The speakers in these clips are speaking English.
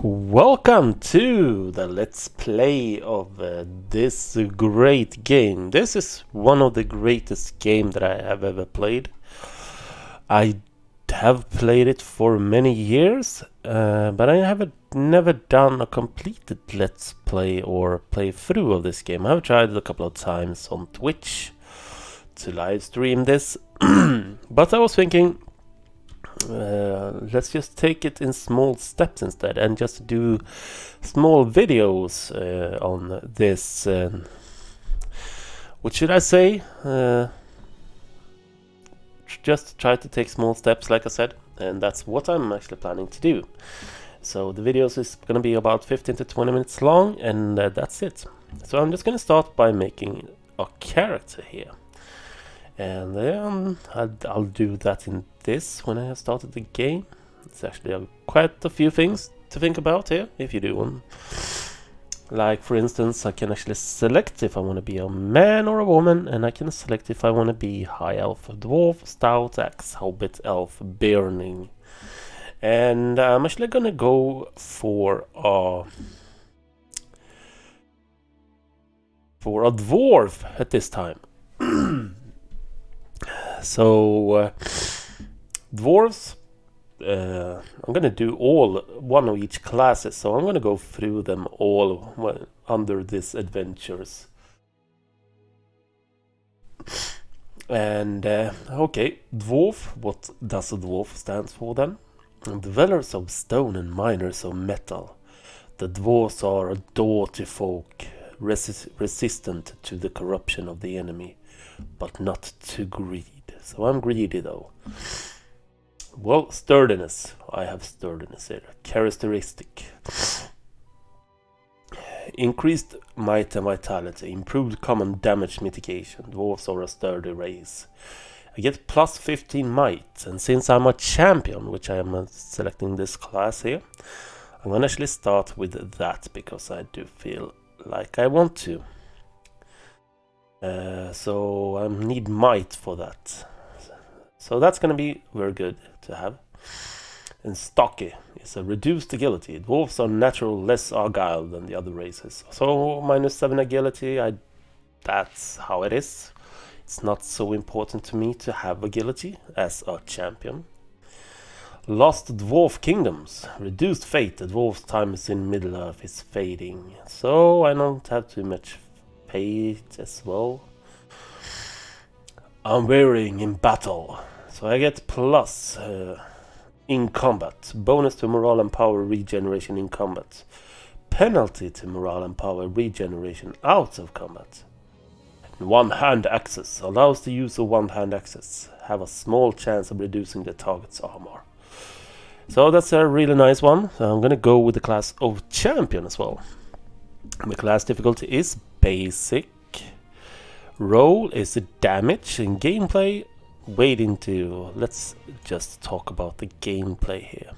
Welcome to the Let's Play of this great game. This is one of the greatest games that I have ever played. I have played it for many years, but I have never done a completed Let's Play or playthrough of this game. I've tried it a couple of times on Twitch to live stream this, but I was thinking, let's just take it in small steps instead and just do small videos on this. What should I say? Just try to take small steps, like I said, and that's what I'm actually planning to do. So the videos is going to be about 15 to 20 minutes long, and that's it. So I'm just going to start by making a character here. And then I'll do that in this when I have started the game. It's actually quite a few things to think about here if you do one. Like, for instance, I can actually select if I want to be a man or a woman, and I can select if I want to be high elf, dwarf, stout, axe, hobbit, elf, burning. And I'm actually gonna go for a dwarf at this time. So dwarves, I'm gonna do one of each classes, so I'm gonna go through them all under this adventures. And okay, dwarf, what does a dwarf stand for then? Dwellers of stone and miners of metal. The dwarves are a doughty folk, resistant to the corruption of the enemy, but not to greed. So I'm greedy though. Well, sturdiness. I have sturdiness here. Characteristic. Increased might and vitality. Improved common damage mitigation. Dwarves are a sturdy race. I get plus 15 might. And since I'm a champion, which I am selecting this class here, I'm gonna actually start with that because I do feel like I want to. So I need might for that. So that's going to be very good to have. And stocky is a reduced agility. Dwarves are natural less agile than the other races. So minus 7 agility, that's how it is. It's not so important to me to have agility as a champion. Lost dwarf kingdoms. Reduced fate. The dwarf's time in Middle Earth is fading. So I don't have too much fate as well. Unwearying in battle. So I get plus in combat. Bonus to morale and power regeneration in combat. Penalty to morale and power regeneration out of combat. One-hand access. Allows the use of one-hand access. Have a small chance of reducing the target's armor. So that's a really nice one. So I'm gonna go with the class of champion as well. The class difficulty is basic. Role is damage and gameplay. Let's just talk about the gameplay here.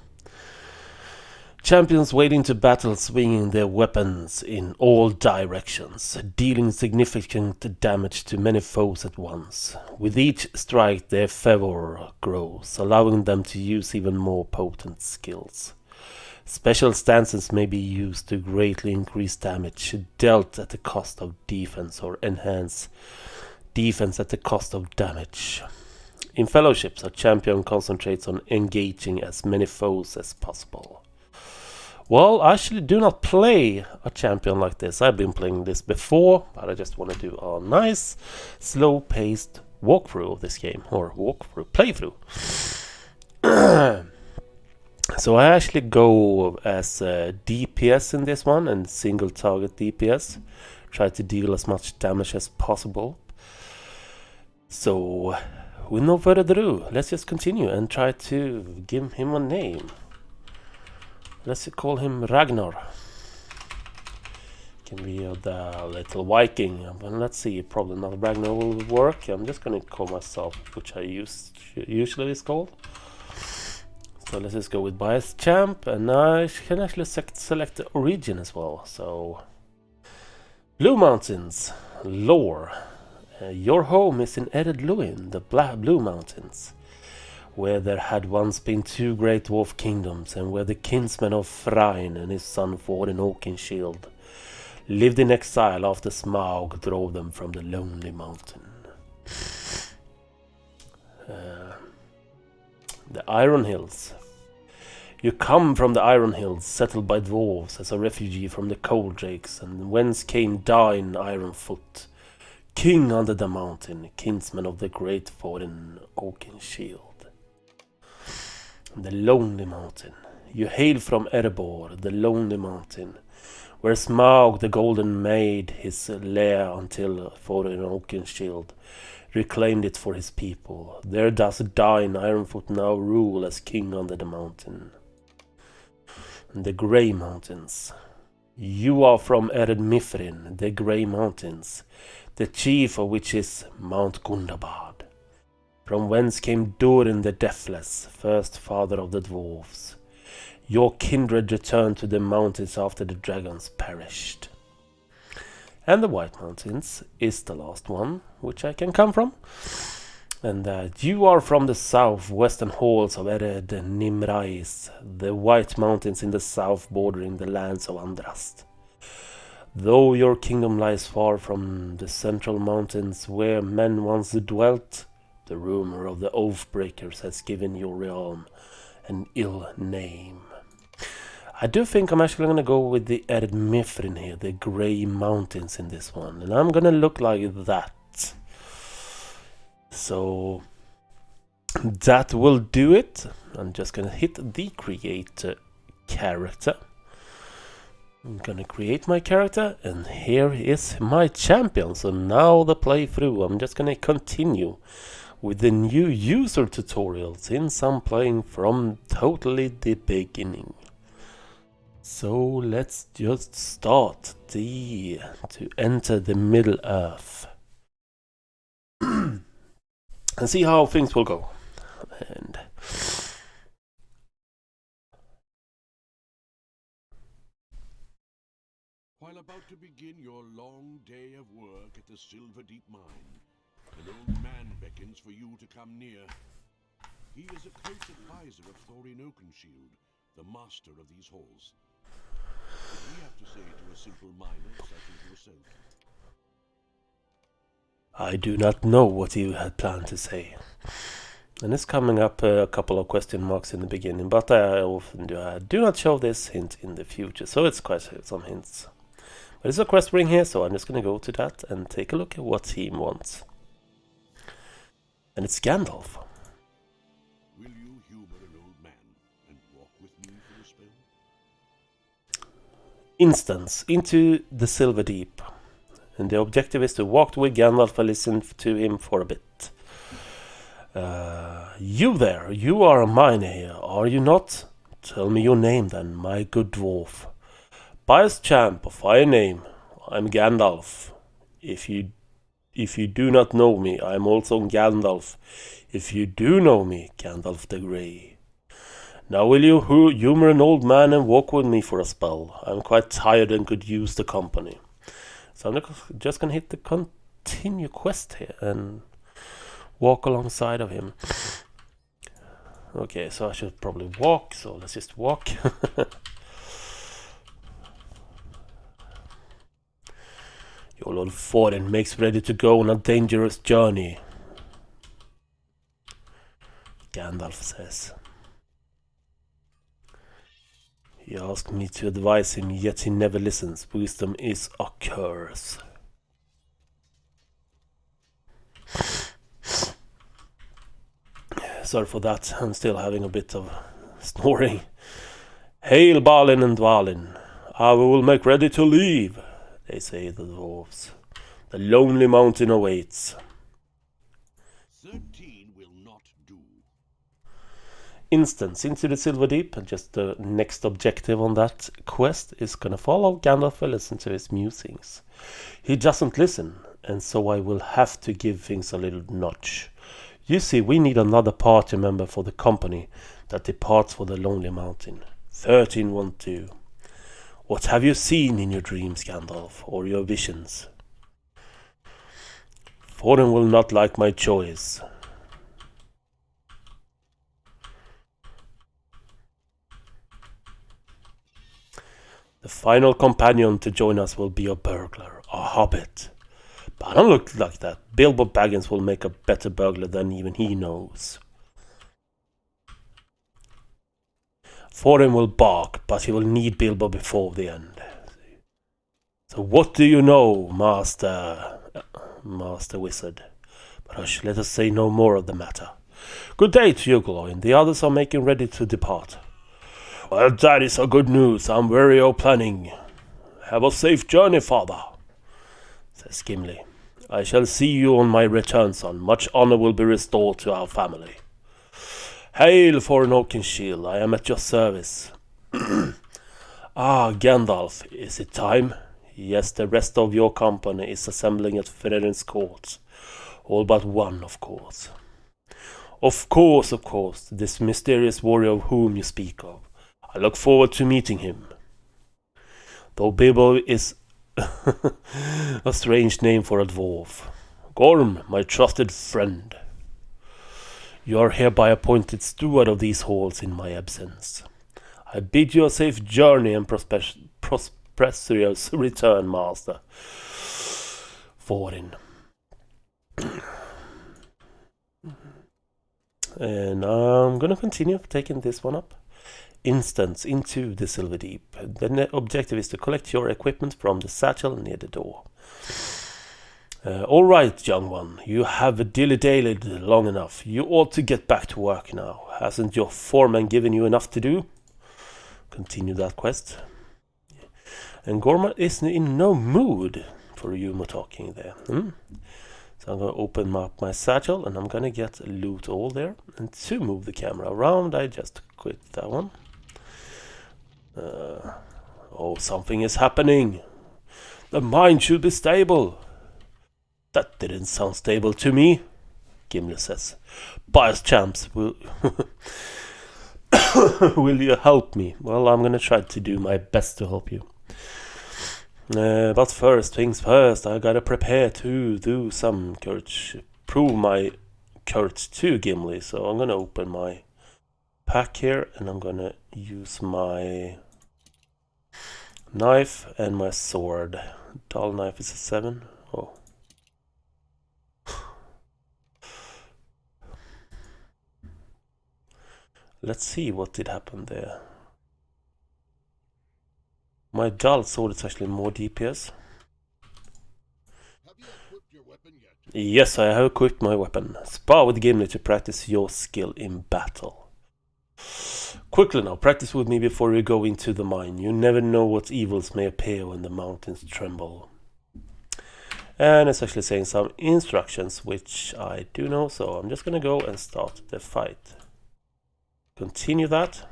Champions wade into battle swinging their weapons in all directions, dealing significant damage to many foes at once. With each strike their fervor grows, allowing them to use even more potent skills. Special stances may be used to greatly increase damage dealt at the cost of defense or enhance defense at the cost of damage. In fellowships, a champion concentrates on engaging as many foes as possible. Well, I actually do not play a champion like this. I've been playing this before, but I just want to do a nice, slow-paced walkthrough of this game, or playthrough. So I actually go as DPS in this one, and single target DPS. Try to deal as much damage as possible. So, with no further ado, let's just continue and try to give him a name. Let's call him Ragnar. Can be the little Viking. But let's see, probably not Ragnar will work. I'm just gonna call myself, which I usually is called. So let's just go with bias champ, and I can actually select the origin as well. So, Blue Mountains, lore. Your home is in Ered Luin, the Blue Mountains. where there had once been two great dwarf kingdoms, and where the kinsman of Thrain and his son Thorin Oakenshield lived in exile after Smaug drove them from the lonely mountain. The Iron Hills. You come from the Iron Hills, settled by dwarves as a refugee from the cold drakes, and whence came Dain Ironfoot, king under the mountain, kinsman of the great Thorin Oakenshield. The Lonely Mountain. You hail from Erebor, the Lonely Mountain, where Smaug the Golden made his lair until Thorin Oakenshield reclaimed it for his people. There does Dain Ironfoot now rule as king under the mountain. The Grey Mountains. You are from Ered Mithrin, the Grey Mountains, the chief of which is Mount Gundabad, from whence came Durin the Deathless, first father of the dwarves. Your kindred returned to the mountains after the dragons perished. And the White Mountains is the last one, which I can come from. And you are from the southwestern halls of Ered Nimrais, the White Mountains in the south bordering the lands of Andrast. Though your kingdom lies far from the central mountains where men once dwelt, the rumor of the Oathbreakers has given your realm an ill name. I do think I'm actually going to go with the Ered Mithrin here, the Grey Mountains in this one. And I'm going to look like that. So that will do it. I'm just going to hit the create character. I'm going to create my character, and here is my champion. So now the playthrough, I'm just going to continue with the new user tutorial since I'm playing from totally the beginning. So let's just start to enter the Middle Earth and see how things will go. And while about to begin your long day of work at the Silver Deep Mine, an old man beckons for you to come near. He is a close advisor of Thorin Oakenshield, the master of these halls. What do we have to say to a simple miner such as yourself? I do not know what you had planned to say. And it's coming up a couple of question marks in the beginning, but I often do not show this hint in the future, so it's quite some hints. But there's a quest ring here, so I'm just going to go to that and take a look at what team wants. And it's Gandalf. Will you humor an old man and walk with me for a spell? Instance into the Silver Deep. And the objective is to walk with Gandalf and listen to him for a bit. You there, you are a miner here, are you not? Tell me your name then, my good dwarf. Biased champ of high name, I'm Gandalf. If you do not know me, I'm also Gandalf. If you do know me, Gandalf the Grey. Now will you humor an old man and walk with me for a spell? I'm quite tired and could use the company. So I'm just gonna hit the continue quest here and walk alongside of him. Okay, so I should probably walk, so let's just walk. Your Lord Thorin makes ready to go on a dangerous journey, Gandalf says. He asked me to advise him, yet he never listens. Wisdom is a curse. Sorry for that, I'm still having a bit of snoring. Hail Balin and Dvalin, I will make ready to leave, they say the dwarves. The lonely mountain awaits. 13 will not do. Instance into the Silver Deep, and just the next objective on that quest is gonna follow Gandalf and listen to his musings. He doesn't listen, and so I will have to give things a little notch. You see, we need another party member for the company that departs for the lonely mountain. 13 won't do. What have you seen in your dreams, Gandalf, or your visions? Thorin will not like my choice. The final companion to join us will be a burglar, a hobbit. But I don't look like that. Bilbo Baggins will make a better burglar than even he knows. Thorin will bark, but he will need Bilbo before the end. So what do you know, Master Wizard? But hush, let us say no more of the matter. Good day to you, Luin. The others are making ready to depart. Well, that is a good news. I'm very planning. Have a safe journey, father, says Gimli. I shall see you on my return, son. Much honor will be restored to our family. Hail for an Oakenshield, I am at your service. Gandalf, is it time? Yes, the rest of your company is assembling at Feren's court. All but one, of course. Of course, this mysterious warrior of whom you speak of. I look forward to meeting him. Though Bilbo is a strange name for a dwarf. Gorm, my trusted friend. You are hereby appointed steward of these halls in my absence. I bid you a safe journey and prosperous return, master. Thorin. And I'm gonna continue taking this one up. Instance into the Silver Deep. The objective is to collect your equipment from the satchel near the door. Alright, young one, you have dilly-dallied long enough. You ought to get back to work now. Hasn't your foreman given you enough to do? Continue that quest. And Gorma is in no mood for humor talking there. So I'm going to open up my satchel and I'm going to get loot all there. And to move the camera around, I just quit that one. Oh, something is happening. The mine should be stable. That didn't sound stable to me, Gimli says. Bias champs, will you help me? Well, I'm gonna try to do my best to help you. But first things first, I gotta prepare to do some prove my courage to Gimli. So I'm gonna open my pack here and I'm gonna use my knife and my sword. Dull knife is a 7. Oh. Let's see what did happen there. My dull sword is actually more DPS. Have you equipped your weapon yet? Yes, I have equipped my weapon. Spar with Gimli to practice your skill in battle. Quickly now, practice with me before you go into the mine. You never know what evils may appear when the mountains tremble. And it's actually saying some instructions, which I do know, so I'm just gonna go and start the fight. Continue that.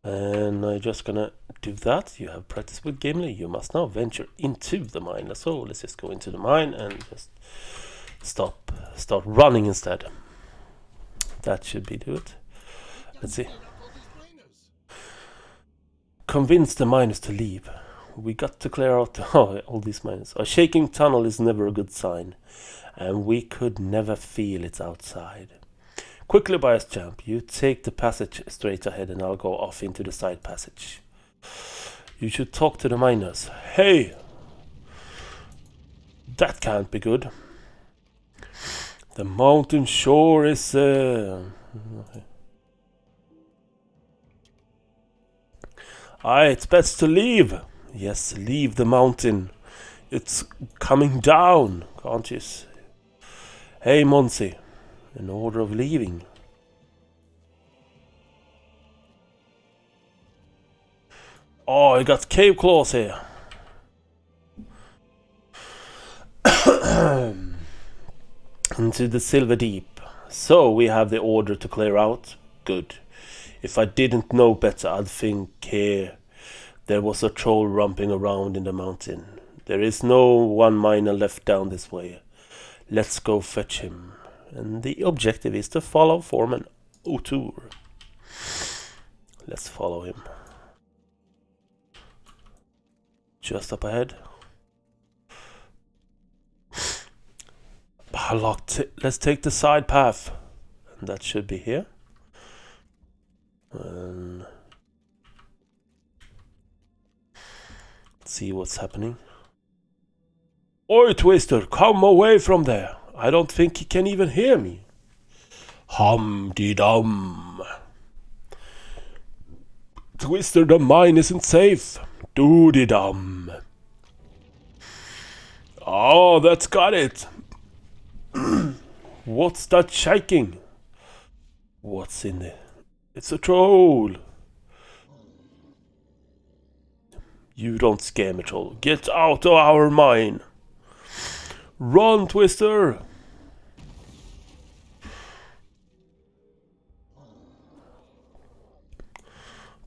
And I'm just gonna do that. You have practiced with Gimli. You must now venture into the mine. So let's just go into the mine and just start running instead. That should be do it. Let's see. Convince the miners to leave. We got to clear out all these miners. A shaking tunnel is never a good sign, and we could never feel it outside. Quickly, Bias Champ, you take the passage straight ahead and I'll go off into the side passage. You should talk to the miners. Hey! That can't be good. The mountain shore is... it's best to leave. Yes, leave the mountain. It's coming down, can't you see? Hey, Monsi. An order of leaving. Oh, I got cave claws here. Into the Silver Deep. So we have the order to clear out. Good. If I didn't know better, I'd think here there was a troll romping around in the mountain. There is no one miner left down this way. Let's go fetch him. And the objective is to follow Foreman O'Toole. Let's follow him. Just up ahead. Let's take the side path. That should be here. Let's see what's happening. Oi, Twister, come away from there. I don't think he can even hear me. Hum-de-dum. Twister, the mine isn't safe. Do-de-dum. Oh, that's got it. What's that shaking? What's in it? It's a troll. You don't scare me, troll. Get out of our mine. Run, Twister.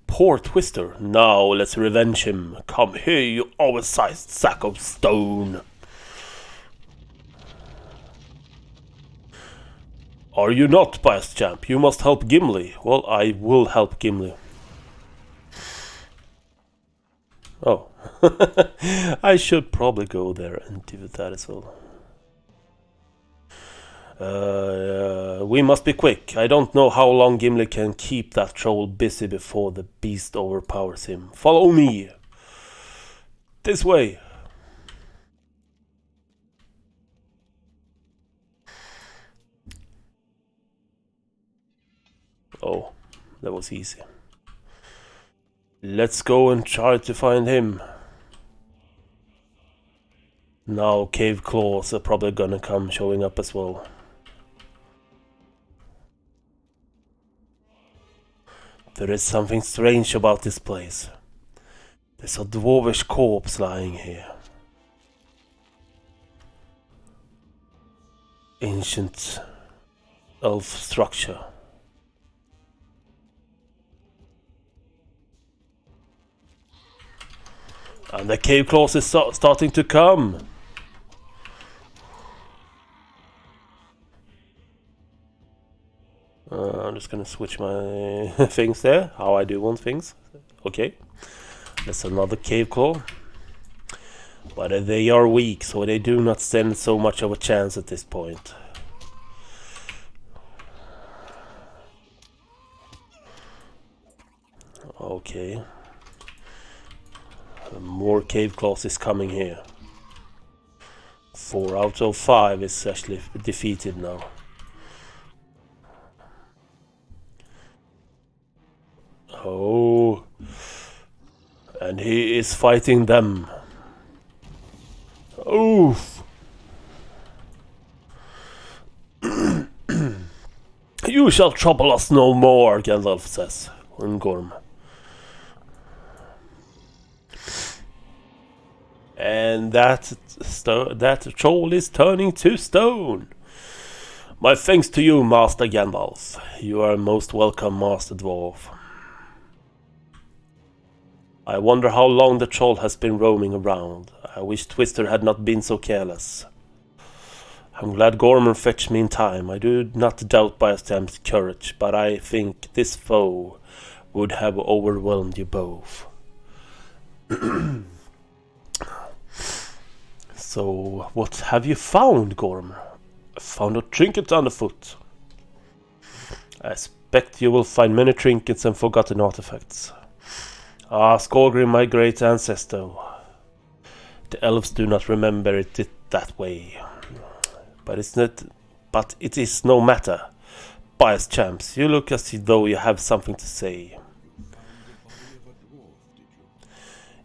Poor Twister. Now let's revenge him. Come here, you oversized sack of stone. Are you not, Bias Champ? You must help Gimli. Well, I will help Gimli. Oh. I should probably go there and do that as well. We must be quick. I don't know how long Gimli can keep that troll busy before the beast overpowers him. Follow me. This way. Oh, that was easy. Let's go and try to find him. Now cave claws are probably gonna come showing up as well. There is something strange about this place. There's a dwarvish corpse lying here. Ancient elf structure. And the cave claws is starting to come. I'm just gonna switch my things there, how I do want things. Okay, that's another cave claw. But they are weak, so they do not stand so much of a chance at this point. Okay. More cave claws is coming here. 4 out of 5 is actually defeated now. Oh, and he is fighting them. Oof. You shall trouble us no more, Gandalf says. Gorm. And that troll is turning to stone. My thanks to you, Master Gandalf. You are most welcome, Master Dwarf. I wonder how long the troll has been roaming around. I wish Twister had not been so careless. I'm glad Gorman fetched me in time. I do not doubt Biastam's courage, but I think this foe would have overwhelmed you both. So, what have you found, Gorm? I found a trinket underfoot. I expect you will find many trinkets and forgotten artifacts. Ah, Skorgrim, my great ancestor. The elves do not remember it that way. But it is no matter. Bias champs, you look as though you have something to say.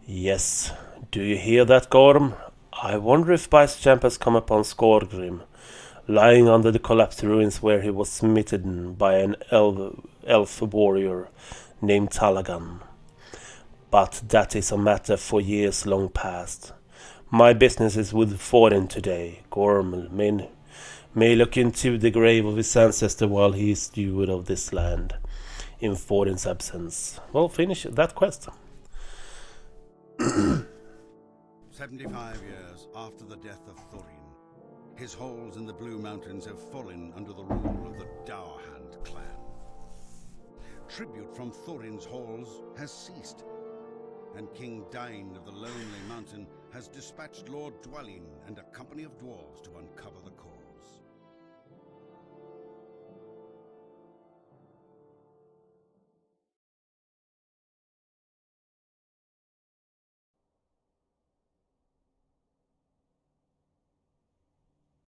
Yes. Do you hear that, Gorm? I wonder if Bias champ has come upon Skorgrim, lying under the collapsed ruins where he was smitten by an elf warrior named Talagan. But that is a matter for years long past. My business is with Thorin today. Gorm may look into the grave of his ancestor while he is steward of this land, in Thorin's absence. Well, finish that quest. 75 years after the death of Thorin, his halls in the Blue Mountains have fallen under the rule of the Dourhand clan. Tribute from Thorin's halls has ceased, and King Dain of the Lonely Mountain has dispatched Lord Dwalin and a company of dwarves to uncover the cause.